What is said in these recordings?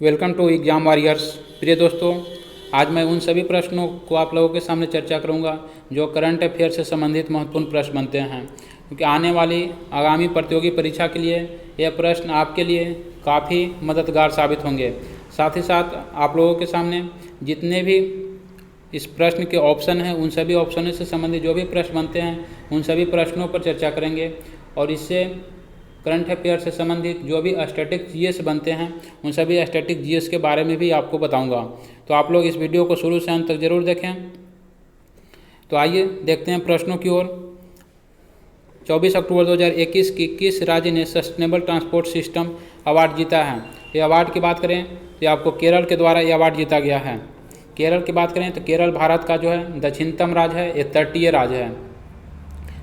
Welcome to exam warriors. प्रिय दोस्तों, आज मैं उन सभी प्रश्नों को आप लोगों के सामने चर्चा करूंगा जो करंट अफेयर से संबंधित महत्वपूर्ण प्रश्न बनते हैं, क्योंकि आने वाली आगामी प्रतियोगी परीक्षा के लिए यह प्रश्न आपके लिए काफ़ी मददगार साबित होंगे। साथ ही साथ आप लोगों के सामने जितने भी इस प्रश्न के ऑप्शन हैं उन सभी ऑप्शनों से संबंधित जो भी प्रश्न बनते हैं उन सभी प्रश्नों पर चर्चा करेंगे और इससे करंट अफेयर से संबंधित जो भी स्टैटिक जीएस बनते हैं उन सभी स्टैटिक जीएस के बारे में भी आपको बताऊंगा। तो आप लोग इस वीडियो को शुरू से अंत तक जरूर देखें। तो आइए देखते हैं प्रश्नों की ओर। 24 अक्टूबर 2021 की किस राज्य ने सस्टेनेबल ट्रांसपोर्ट सिस्टम अवार्ड जीता है? ये अवार्ड की बात करें तो आपको केरल के द्वारा ये अवार्ड जीता गया है। केरल की बात करें तो केरल भारत का जो है दक्षिणतम राज्य है, ये तटीय राज्य है।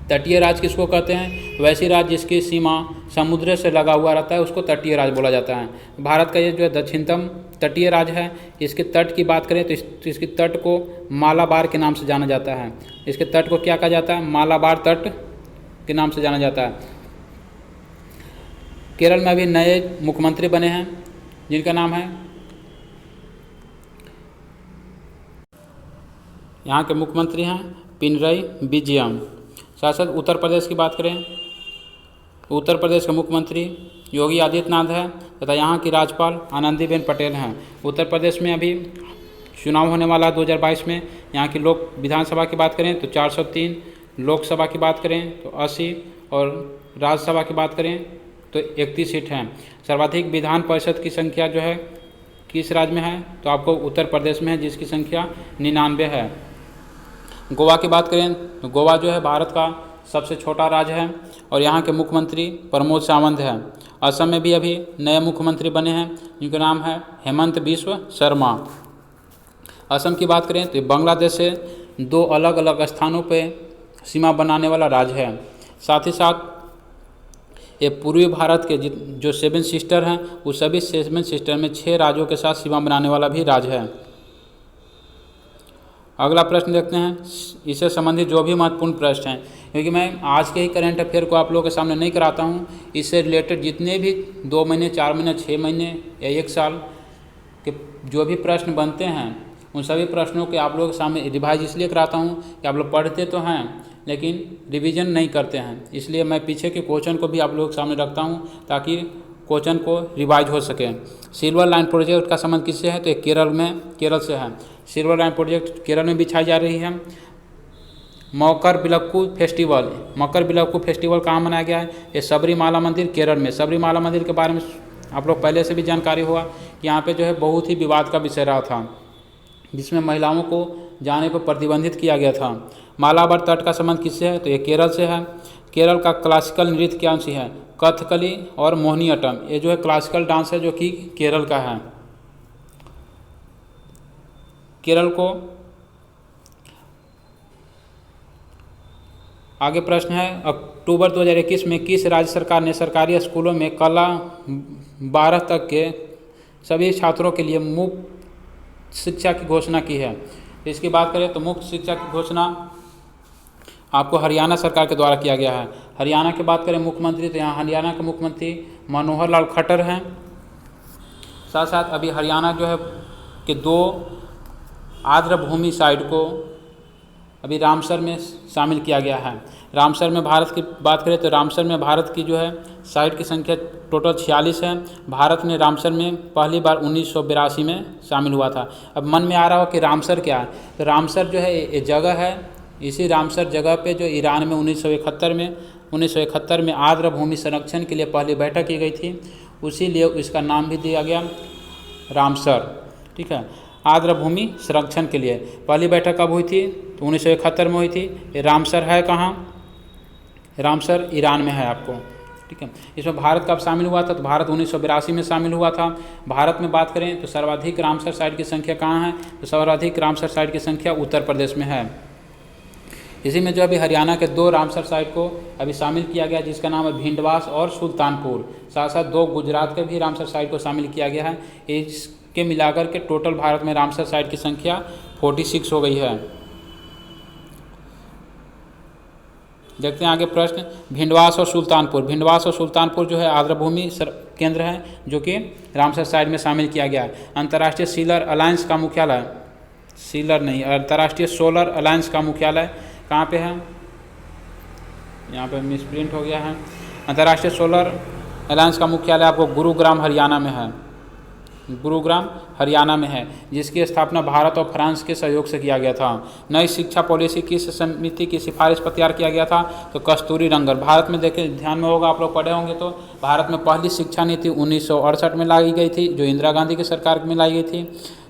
तटीय राज्य किसको कहते हैं? वैसी राज्य जिसकी सीमा समुद्र से लगा हुआ रहता है उसको तटीय राज्य बोला जाता है। भारत का ये जो है दक्षिणतम तटीय राज्य है। इसके तट की बात करें तो इसके तट को मालाबार के नाम से जाना जाता है। इसके तट को क्या कहा जाता है? मालाबार तट के नाम से जाना जाता है। केरल में अभी नए मुख्यमंत्री बने हैं जिनका नाम है, यहाँ के मुख्यमंत्री हैं पिनरई विजयन। साथ साथ उत्तर प्रदेश की बात करें तो उत्तर प्रदेश के मुख्यमंत्री योगी आदित्यनाथ है तथा यहाँ की राज्यपाल आनंदीबेन पटेल हैं। उत्तर प्रदेश में अभी चुनाव होने वाला है 2022 में। यहाँ की लोक विधानसभा की बात करें तो 403, लोकसभा की बात करें तो 80 और राज्यसभा की बात करें तो 31 सीट हैं। सर्वाधिक विधान परिषद की संख्या जो है किस राज्य में है? तो आपको उत्तर प्रदेश में है जिसकी संख्या 99 है। गोवा की बात करें तो गोवा जो है भारत का सबसे छोटा राज्य है और यहाँ के मुख्यमंत्री प्रमोद सावंत हैं। असम में भी अभी नए मुख्यमंत्री बने हैं जिनका नाम है हेमंत बिस्व शर्मा। असम की बात करें तो बांग्लादेश से दो अलग अलग स्थानों पे सीमा बनाने वाला राज्य है। साथ ही साथ ये पूर्वी भारत के जो 7 सिस्टर हैं उस सभी 7 सिस्टर में 6 राज्यों के साथ सीमा बनाने वाला भी राज्य है। अगला प्रश्न देखते हैं, इससे संबंधित जो भी महत्वपूर्ण प्रश्न हैं, क्योंकि मैं आज के ही करंट अफेयर को आप लोगों के सामने नहीं कराता हूँ। इससे रिलेटेड जितने भी 2 महीने, 4 महीने, 6 महीने या 1 साल के जो भी प्रश्न बनते हैं उन सभी प्रश्नों के आप लोगों के सामने रिवाइज इसलिए कराता हूँ कि आप लोग पढ़ते तो हैं लेकिन रिवीजन नहीं करते हैं। इसलिए मैं पीछे के क्वेश्चन को भी आप लोगों के सामने रखता हूँ ताकि क्वेश्चन को रिवाइज हो सके। सिल्वर लाइन प्रोजेक्ट का संबंध किससे है? तो ये केरल से है। सिल्वर लाइन प्रोजेक्ट केरल में बिछाई जा रही है। मकरविलक्कू फेस्टिवल कहाँ मनाया गया है? ये सबरीमाला मंदिर केरल में। सबरीमाला मंदिर के बारे में आप लोग पहले से भी जानकारी होगा कि यहाँ पे जो है बहुत ही विवाद का विषय रहा था, जिसमें महिलाओं को जाने पर प्रतिबंधित किया गया था। मालाबार तट का संबंध किससे है? तो ये केरल से है। केरल का क्लासिकल नृत्य क्या सी है? कथकली और मोहिनीअट्टम। ये जो है क्लासिकल डांस है जो कि केरल का है। केरल को आगे प्रश्न है, अक्टूबर 2021 में किस राज्य सरकार ने सरकारी स्कूलों में कला 12 तक के सभी छात्रों के लिए मुफ्त शिक्षा की घोषणा की है? इसकी बात करें तो मुफ्त शिक्षा की घोषणा आपको हरियाणा सरकार के द्वारा किया गया है। हरियाणा की बात करें मुख्यमंत्री तो यहाँ हरियाणा के मुख्यमंत्री मनोहर लाल खट्टर हैं। साथ साथ अभी हरियाणा जो है कि 2 आर्द्रभूमि साइट को अभी रामसर में शामिल किया गया है। रामसर में भारत की बात करें तो रामसर में भारत की जो है साइट की संख्या टोटल 46 है। भारत ने रामसर में पहली बार 1982 में शामिल हुआ था। अब मन में आ रहा हो कि रामसर क्या है? तो रामसर जो है ये जगह है। इसी रामसर जगह पे जो ईरान में 1971 में आर्द्रभूमि संरक्षण के लिए पहली बैठक की गई थी, उसी लिए इसका नाम भी दिया गया रामसर। ठीक है, आर्द्रभूमि संरक्षण के लिए पहली बैठक कब हुई थी? तो 1971 में हुई थी। ये रामसर है कहाँ? रामसर ईरान में है आपको। ठीक है, इसमें भारत कब शामिल हुआ था? तो भारत 1982 में शामिल हुआ था। भारत में बात करें तो सर्वाधिक रामसर साइट की संख्या कहाँ है? तो सर्वाधिक रामसर साइट की संख्या उत्तर प्रदेश में है। इसी में जो अभी हरियाणा के 2 रामसर साइट को अभी शामिल किया गया जिसका नाम है भिंडवास और सुल्तानपुर। साथ साथ 2 गुजरात के भी रामसर साइट को शामिल किया गया है। इसके मिलाकर के टोटल भारत में रामसर साइट की संख्या 46 हो गई है। देखते हैं आगे प्रश्न, भिंडवास और सुल्तानपुर जो है आर्द्रभूमि केंद्र है जो कि रामसर साइट में शामिल किया गया है। अंतर्राष्ट्रीय सीलर अलायंस का मुख्यालय, सीलर नहीं, अंतर्राष्ट्रीय सोलर अलायंस का मुख्यालय कहाँ पे है, यहाँ पे मिसप्रिंट हो गया है। अंतर्राष्ट्रीय सोलर अलायंस का मुख्यालय आपको गुरुग्राम हरियाणा में है, गुरुग्राम हरियाणा में है, जिसकी स्थापना भारत और फ्रांस के सहयोग से किया गया था। नई शिक्षा पॉलिसी किस समिति की सिफारिश पर तैयार किया गया था, तो कस्तूरी रंगन। भारत में देखें, ध्यान में होगा, आप लोग पढ़े होंगे तो भारत में पहली शिक्षा नीति 1968 में लाई गई थी, जो इंदिरा गांधी की सरकार में लाई गई थी।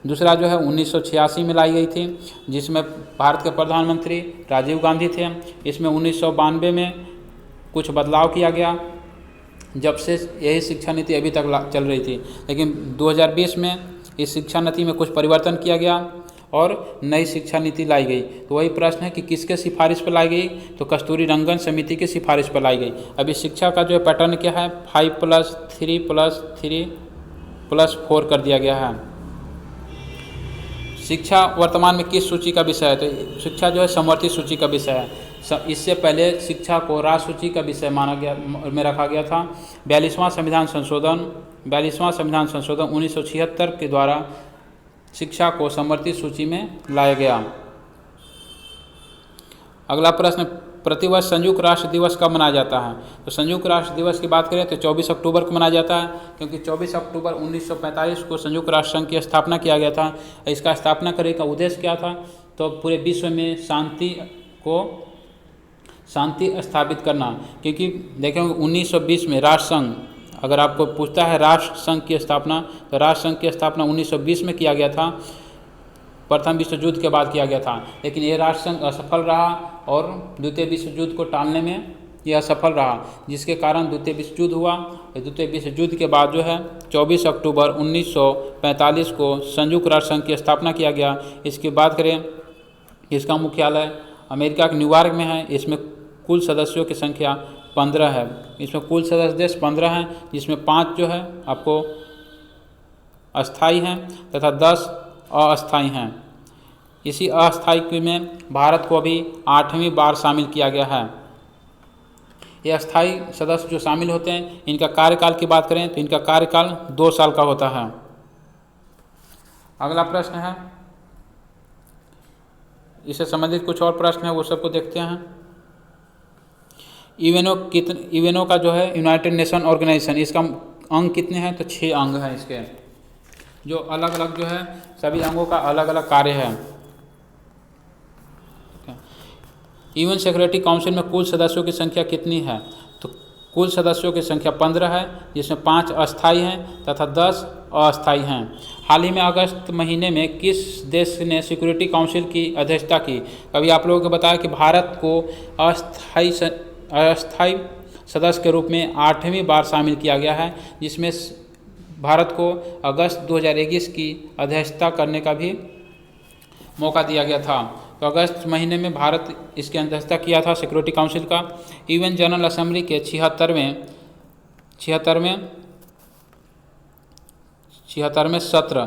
दूसरा जो है 1986 में लाई गई थी, जिसमें भारत के प्रधानमंत्री राजीव गांधी थे। इसमें 1992 में कुछ बदलाव किया गया, जब से यही शिक्षा नीति अभी तक चल रही थी। लेकिन 2020 में इस शिक्षा नीति में कुछ परिवर्तन किया गया और नई शिक्षा नीति लाई गई। तो वही प्रश्न है कि किसके सिफारिश पर लाई गई, तो कस्तूरी रंगन समिति की सिफारिश पर लाई गई। अभी शिक्षा का जो पैटर्न क्या है, 5+3+3+4 कर दिया गया है। शिक्षा वर्तमान में किस सूची का विषय है, तो शिक्षा जो है समवर्ती सूची का विषय है। इससे पहले शिक्षा को राष्ट्र सूची का विषय माना गया में रखा गया था। 42वां संविधान संशोधन 1976 के द्वारा शिक्षा को समवर्ती सूची में लाया गया। अगला प्रश्न, प्रतिवर्ष संयुक्त राष्ट्र दिवस कब मनाया जाता है, तो संयुक्त राष्ट्र दिवस की बात करें तो 24 अक्टूबर को मनाया जाता है, क्योंकि 24 अक्टूबर 1945 को संयुक्त राष्ट्र संघ की स्थापना किया गया था। इसका स्थापना करने का उद्देश्य क्या था, तो पूरे विश्व में शांति स्थापित करना। क्योंकि देखेंगे 1920 में राष्ट्र संघ, अगर आपको पूछता है राष्ट्र संघ की स्थापना, तो राष्ट्र संघ की स्थापना 1920 में किया गया था, प्रथम विश्व युद्ध के बाद किया गया था। लेकिन ये राष्ट्र संघ असफल रहा और द्वितीय विश्व युद्ध को टालने में यह असफल रहा, जिसके कारण द्वितीय विश्व युद्ध हुआ। द्वितीय विश्व युद्ध के बाद जो है 24 अक्टूबर 1945 को संयुक्त राष्ट्र संघ की स्थापना किया गया। इसकी बात करें, इसका मुख्यालय अमेरिका के न्यूयॉर्क में है। इसमें कुल सदस्यों की संख्या 15 है। इसमें कुल सदस्य देश 15 हैं, जिसमें 5 जो है आपको अस्थाई हैं तथा 10 अस्थाई हैं। इसी अस्थाई में भारत को अभी 8वीं बार शामिल किया गया है। ये अस्थाई सदस्य जो शामिल होते हैं, इनका कार्यकाल की बात करें तो इनका कार्यकाल 2 साल का होता है। अगला प्रश्न है, इससे संबंधित कुछ और प्रश्न है, वो सबको देखते हैं। यूएनओ का जो है यूनाइटेड नेशन ऑर्गेनाइजेशन, इसका अंग कितने हैं, तो 6 अंग हैं इसके, जो अलग अलग जो है सभी अंगों का अलग अलग कार्य है। यूएन सिक्योरिटी काउंसिल में कुल सदस्यों की संख्या कितनी है, तो कुल सदस्यों की संख्या 15 है, जिसमें 5 अस्थाई हैं तथा 10 अस्थाई हैं। हाल ही में अगस्त महीने में किस देश ने सिक्योरिटी काउंसिल की अध्यक्षता की। अभी आप लोगों को बताया कि भारत को अस्थाई सदस्य के रूप में 8वीं बार शामिल किया गया है, जिसमें भारत को अगस्त 2021 की अध्यक्षता करने का भी मौका दिया गया था। तो अगस्त महीने में भारत इसकी अध्यक्षता किया था सिक्योरिटी काउंसिल का। यूएन जनरल असेंबली के 76वें सत्र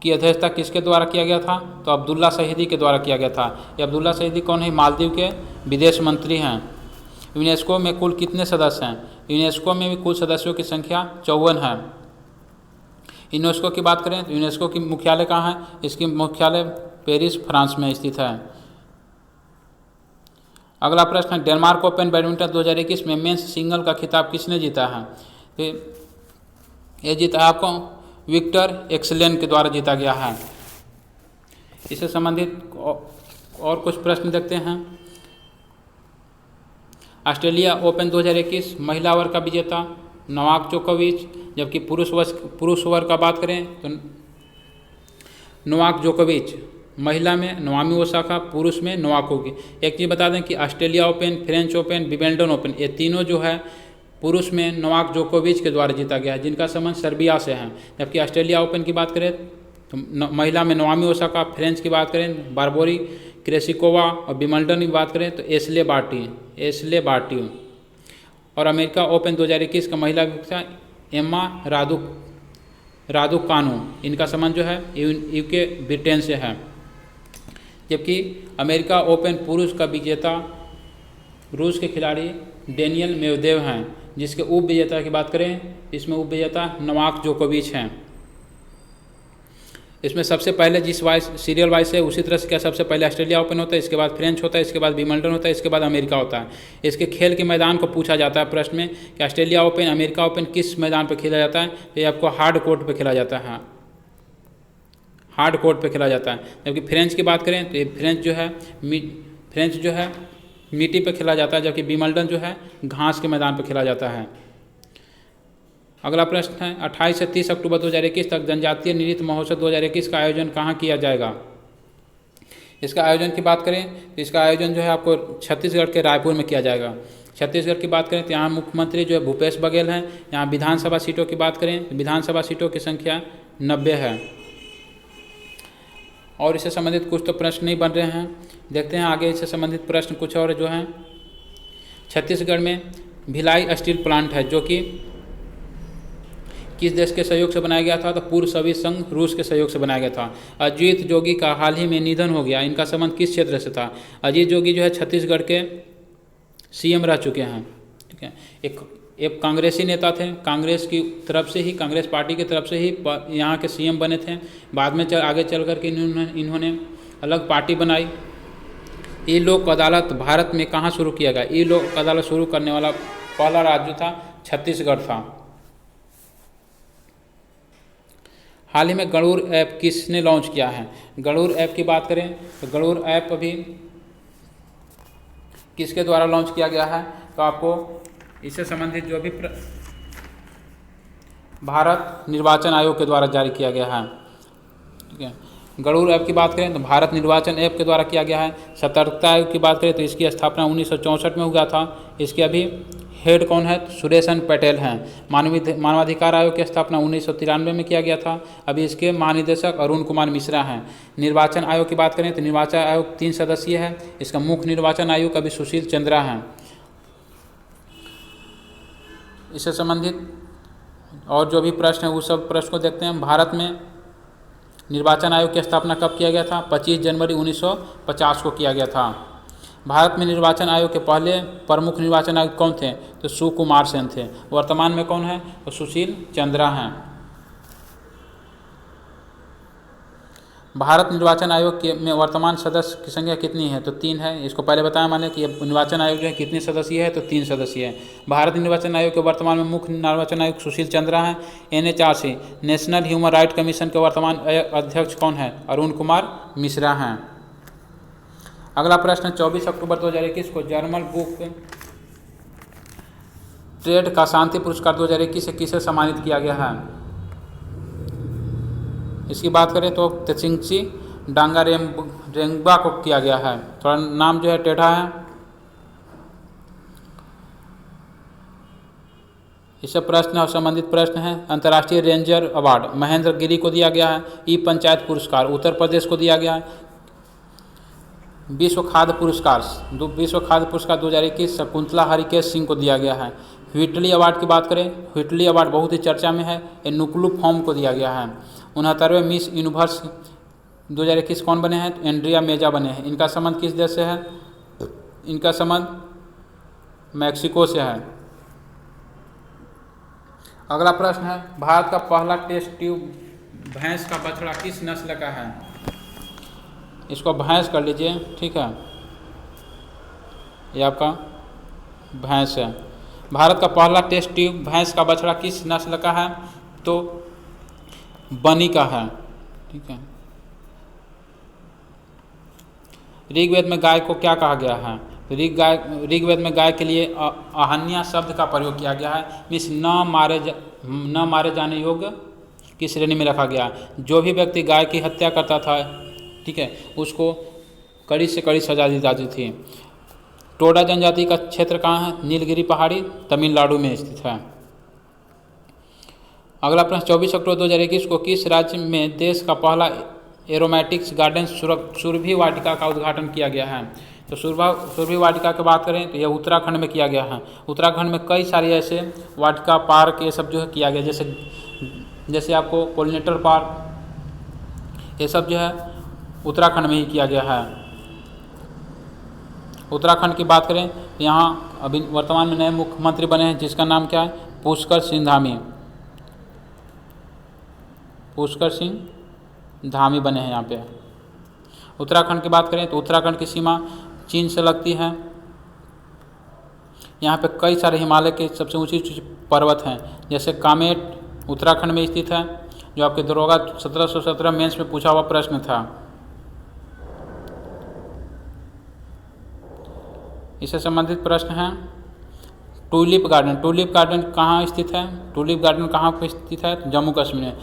की अध्यक्षता किसके द्वारा किया गया था, तो अब्दुल्ला शहीदी के द्वारा किया गया था। ये अब्दुल्ला शहीदी कौन है, मालदीव के विदेश मंत्री हैं। यूनेस्को में कुल कितने सदस्य हैं, यूनेस्को में भी कुल सदस्यों की संख्या 54 है। यूनेस्को की बात करें तो यूनेस्को की मुख्यालय कहाँ है, इसकी मुख्यालय पेरिस फ्रांस में स्थित है। अगला प्रश्न है, डेनमार्क ओपन बैडमिंटन 2021 में मेंस सिंगल का खिताब किसने जीता है, तो ये जीता है आपको विक्टर एक्सलेन के द्वारा जीता गया है। इससे संबंधित और कुछ प्रश्न देखते हैं। ऑस्ट्रेलिया ओपन 2021 महिला वर्ग का विजेता नोवाक जोकोविच, जबकि पुरुष वर्ग का बात करें तो नोवाक जोकोविच, महिला में नोआमी ओसाका, पुरुष में नोवाक होगी। एक चीज़ बता दें कि Australia open, French open, Wimbledon open, ये तीनों जो है पुरुष में नोवाक जोकोविच के द्वारा जीता गया है, जिनका संबंध सर्बिया से है। जबकि ऑस्ट्रेलिया ओपन की बात करें तो महिला में नोआमी ओसाका, फ्रेंच की बात करें बारबोरी क्रेसिकोवा और विंबलडन की बात करें तो एशले बार्टी और अमेरिका ओपन 2021 का महिला विजेता एम्मा रादुकानु, इनका संबंध जो है यूके ब्रिटेन से है। जबकि अमेरिका ओपन पुरुष का विजेता रूस के खिलाड़ी डेनियल मेवदेव हैं, जिसके उपविजेता की बात करें, इसमें उपविजेता नोवाक जोकोविच हैं। इसमें सबसे पहले जिस वाइज सीरियल वाइज है उसी तरह से क्या सबसे पहले ऑस्ट्रेलिया ओपन होता है, इसके बाद फ्रेंच होता है, इसके बाद विंबलडन होता है, इसके बाद अमेरिका होता है। इसके खेल के मैदान को पूछा जाता है प्रश्न में कि ऑस्ट्रेलिया ओपन, अमेरिका ओपन किस मैदान पर खेला जाता है, तो ये आपको हार्ड कोर्ट पर खेला जाता है, हार्ड कोर्ट पर खेला जाता है। जबकि फ्रेंच की बात करें तो ये फ्रेंच जो है मिट्टी पर खेला जाता है, जबकि विंबलडन जो है घास के मैदान पर खेला जाता है। अगला प्रश्न है 28 से 30 अक्टूबर 2021 तक जनजातीय नृत्य महोत्सव 2021 का आयोजन कहाँ किया जाएगा। इसका आयोजन की बात करें तो इसका आयोजन जो है आपको छत्तीसगढ़ के रायपुर में किया जाएगा। छत्तीसगढ़ की बात करें तो यहाँ मुख्यमंत्री जो है भूपेश बघेल हैं। यहाँ विधानसभा सीटों की बात करें तो विधानसभा सीटों की संख्या 90 है। और इससे संबंधित कुछ तो प्रश्न नहीं बन रहे हैं, देखते हैं आगे इससे संबंधित प्रश्न कुछ और जो हैं। छत्तीसगढ़ में भिलाई स्टील प्लांट है जो कि किस देश के सहयोग से बनाया गया था, तो पूर्व सोवियत संघ रूस के सहयोग से बनाया गया था। अजीत जोगी का हाल ही में निधन हो गया, इनका संबंध किस क्षेत्र से था। अजीत जोगी जो है छत्तीसगढ़ के सीएम रह चुके हैं, ठीक है। एक कांग्रेसी नेता थे, कांग्रेस की तरफ से ही, कांग्रेस पार्टी की तरफ से ही यहाँ के सीएम बने थे। बाद में आगे चल कर के इन्होंने अलग पार्टी बनाई। ई लोक अदालत भारत में कहाँ शुरू किया गया। ई लोक अदालत शुरू करने वाला पहला राज्य था छत्तीसगढ़ था। हाल ही में गरुड़ ऐप किसने लॉन्च किया है। गरुड़ ऐप की बात करें तो गरुड़ ऐप अभी किसके द्वारा लॉन्च किया गया है, तो आपको इससे संबंधित जो भी भारत निर्वाचन आयोग के द्वारा जारी किया गया है, ठीक है। गरुड़ ऐप की बात करें तो भारत निर्वाचन ऐप के द्वारा किया गया है। सतर्कता आयोग की बात करें तो इसकी स्थापना 1964 में हुआ था। इसके अभी हेड कौन है, सुरेशन पटेल हैं। मानवाधिकार आयोग की स्थापना 1993 में किया गया था। अभी इसके महानिदेशक अरुण कुमार मिश्रा हैं। निर्वाचन आयोग की बात करें तो निर्वाचन आयोग 3 सदस्यीय है। इसका मुख्य निर्वाचन आयुक्त अभी सुशील चंद्रा हैं। इससे संबंधित और जो भी प्रश्न है वो सब प्रश्न को देखते हैं। भारत में निर्वाचन आयोग की स्थापना कब किया गया था, 25 जनवरी 1950 को किया गया था। भारत में निर्वाचन आयोग के पहले प्रमुख निर्वाचन आयुक्त कौन थे, तो सुकुमार सेन थे। वर्तमान में कौन है, तो सुशील चंद्रा हैं। भारत निर्वाचन आयोग के में वर्तमान सदस्य की संख्या कितनी है, तो 3 है। इसको पहले बताया मैंने कि निर्वाचन आयोग जो है कितने सदस्यीय है, तो 3 सदस्यीय है। भारत निर्वाचन आयोग के वर्तमान में मुख्य निर्वाचन आयुक्त सुशील चंद्रा हैं। NHRC national human right commission के वर्तमान अध्यक्ष कौन है, अरुण कुमार मिश्रा हैं। अगला प्रश्न 24 अक्टूबर 2021 को जर्मन बुक ट्रेड का शांति पुरस्कार 2021 से किसे सम्मानित किया गया है। इसकी बात करें तो त्सिंगची डांगा रेंगबा को किया गया है। थोड़ा नाम जो है टेढ़ा है। इससे प्रश्न और संबंधित प्रश्न है। अंतर्राष्ट्रीय रेंजर अवार्ड महेंद्र गिरी को दिया गया है। ई पंचायत पुरस्कार उत्तर प्रदेश को दिया गया है। विश्व खाद्य पुरस्कार 2021 शकुंतला हरिकेश सिंह को दिया गया है। व्हिटली अवार्ड की बात करें, व्हिटली अवार्ड बहुत ही चर्चा में है, ये नुकलू फॉर्म को दिया गया है। 69वें मिस यूनिवर्स 2021 कौन बने हैं, तो एंड्रिया मेजा बने हैं। इनका संबंध किस देश से है, इनका संबंध मैक्सिको से है। अगला प्रश्न है भारत का पहला टेस्ट ट्यूब भैंस का बछड़ा किस नस्ल का है। इसको भैंस कर लीजिए, ठीक है, ये आपका भैंस है। भारत का पहला टेस्ट ट्यूब भैंस का बछड़ा किस नस्ल का है, तो बनी का है, ठीक है। ऋग्वेद में गाय को क्या कहा गया है, तो ऋग्वेद में गाय के लिए अहन्या शब्द का प्रयोग किया गया है। मीन्स न मारे जाने योग्य की श्रेणी में रखा गया। जो भी व्यक्ति गाय की हत्या करता था, ठीक है, उसको कड़ी से कड़ी सजा दी जाती थी। टोडा जनजाति का क्षेत्र कहाँ है, नीलगिरी पहाड़ी तमिलनाडु में स्थित है। अगला प्रश्न 24 अक्टूबर 2021 को किस राज्य में देश का पहला एरोमेटिक्स गार्डन सुरभि वाटिका का उद्घाटन किया गया है। तो सुरभि वाटिका की बात करें तो यह उत्तराखंड में किया गया है। उत्तराखंड में कई सारे ऐसे वाटिका पार्क ये सब जो है किया गया, जैसे आपको पोलिनेटर पार्क, ये सब जो है उत्तराखंड में ही किया गया है। उत्तराखंड की बात करें तो यहाँ अभी वर्तमान में नए मुख्यमंत्री बने हैं जिसका नाम क्या है, पुष्कर सिंह धामी। पुष्कर सिंह धामी बने हैं यहाँ पे। उत्तराखंड की बात करें तो उत्तराखंड की सीमा चीन से लगती है। यहाँ पे कई सारे हिमालय के सबसे ऊंची पर्वत हैं, जैसे कामेट उत्तराखंड में स्थित है, जो आपके दरोगा 1717 मेंस में पूछा हुआ प्रश्न था। इससे संबंधित प्रश्न है टूलिप गार्डन। टूलिप गार्डन कहाँ स्थित है? टूलिप गार्डन कहाँ पर स्थित है? जम्मू कश्मीर में।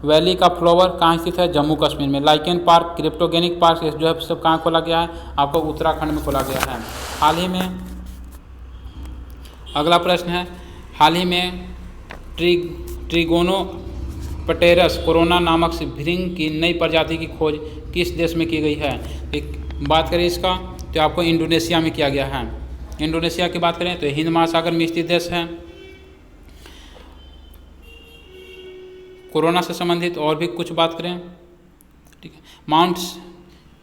वैली का फ्लावर कहाँ स्थित है? जम्मू कश्मीर में। लाइकेन पार्क, क्रिप्टोगेनिक पार्क जो है सब कहाँ खोला गया है? आपको उत्तराखंड में खोला गया है। हाल ही में अगला प्रश्न है, हाल ही में ट्रिगोनोपटेरस कोरोना नामक भृंग की नई प्रजाति की खोज किस देश में की गई है? एक बात करें इसका तो आपको इंडोनेशिया में किया गया है। इंडोनेशिया की बात करें तो हिंद महासागर में स्थित देश है। कोरोना से संबंधित और भी कुछ बात करें, ठीक है।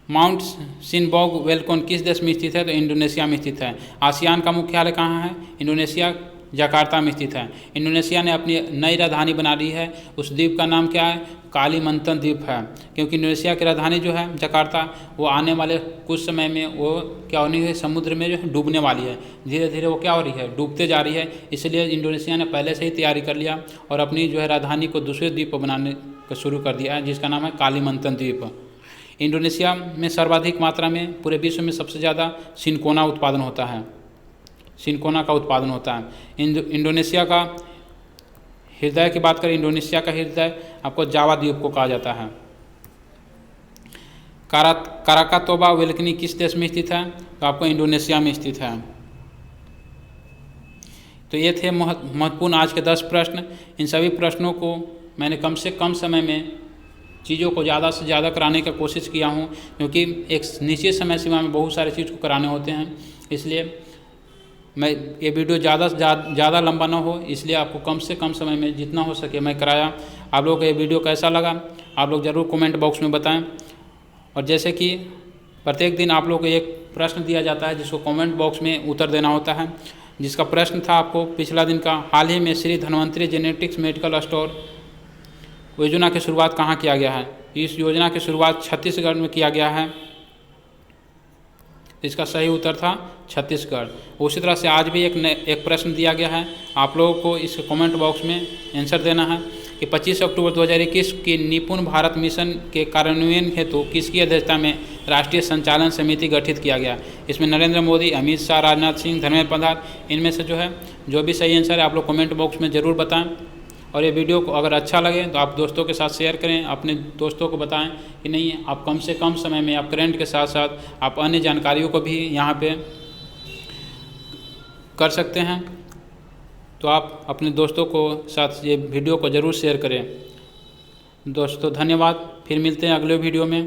माउंट सिनबोग वेलकोन किस देश में स्थित है? तो इंडोनेशिया में स्थित है। आसियान का मुख्यालय कहाँ है? इंडोनेशिया जकार्ता में स्थित है। इंडोनेशिया ने अपनी नई राजधानी बना ली है, उस द्वीप का नाम क्या है? कालीमंतन द्वीप है, क्योंकि इंडोनेशिया की राजधानी जो है जकार्ता, वो आने वाले कुछ समय में वो क्या होनी है, समुद्र में जो है डूबने वाली है। धीरे धीरे वो क्या हो रही है? डूबते जा रही है। इसलिए इंडोनेशिया ने पहले से ही तैयारी कर लिया और अपनी जो है राजधानी को दूसरे द्वीप पर बनाने का शुरू कर दिया है, जिसका नाम है कालीमंतन द्वीप। इंडोनेशिया में सर्वाधिक मात्रा में पूरे विश्व में सबसे ज़्यादा सिनकोना उत्पादन होता है। सिनकोना का उत्पादन होता है। इंडोनेशिया का हृदय की बात करें, इंडोनेशिया का हृदय आपको जावा द्वीप को कहा जाता है। काराकातोबा वेलकनी किस देश में स्थित है? तो आपको इंडोनेशिया में स्थित है। तो ये थे महत्वपूर्ण आज के 10 प्रश्न। इन सभी प्रश्नों को मैंने कम से कम समय में चीज़ों को ज़्यादा से ज़्यादा कराने की कोशिश किया हूँ, क्योंकि एक निश्चित समय सीमा में बहुत सारी चीज़ को कराने होते हैं। इसलिए मैं ये वीडियो ज़्यादा से ज़्यादा लंबा ना हो, इसलिए आपको कम से कम समय में जितना हो सके मैं कराया। आप लोगों को ये वीडियो कैसा लगा आप लोग ज़रूर कमेंट बॉक्स में बताएं। और जैसे कि प्रत्येक दिन आप लोगों को एक प्रश्न दिया जाता है जिसको कमेंट बॉक्स में उत्तर देना होता है, जिसका प्रश्न था आपको पिछला दिन का, हाल ही में Shri Dhanvantari genetics medical store योजना की शुरुआत कहाँ किया गया है? इस योजना की शुरुआत छत्तीसगढ़ में किया गया है। इसका सही उत्तर था छत्तीसगढ़। उसी तरह से आज भी एक प्रश्न दिया गया है, आप लोगों को इस कमेंट बॉक्स में आंसर देना है कि 25 अक्टूबर 2021 की निपुण भारत मिशन के कार्यान्वयन हेतु किसकी अध्यक्षता में राष्ट्रीय संचालन समिति गठित किया गया? इसमें नरेंद्र मोदी, अमित शाह, राजनाथ सिंह, धर्मेंद्र प्रधान, इनमें से जो है जो भी सही आंसर है आप लोग कमेंट बॉक्स में ज़रूर बताएं। और ये वीडियो को अगर अच्छा लगे तो आप दोस्तों के साथ शेयर करें, अपने दोस्तों को बताएं कि नहीं आप कम से कम समय में आप करंट के साथ साथ आप अन्य जानकारियों को भी यहाँ पे कर सकते हैं। तो आप अपने दोस्तों को साथ ये वीडियो को ज़रूर शेयर करें। दोस्तों धन्यवाद, फिर मिलते हैं अगले वीडियो में।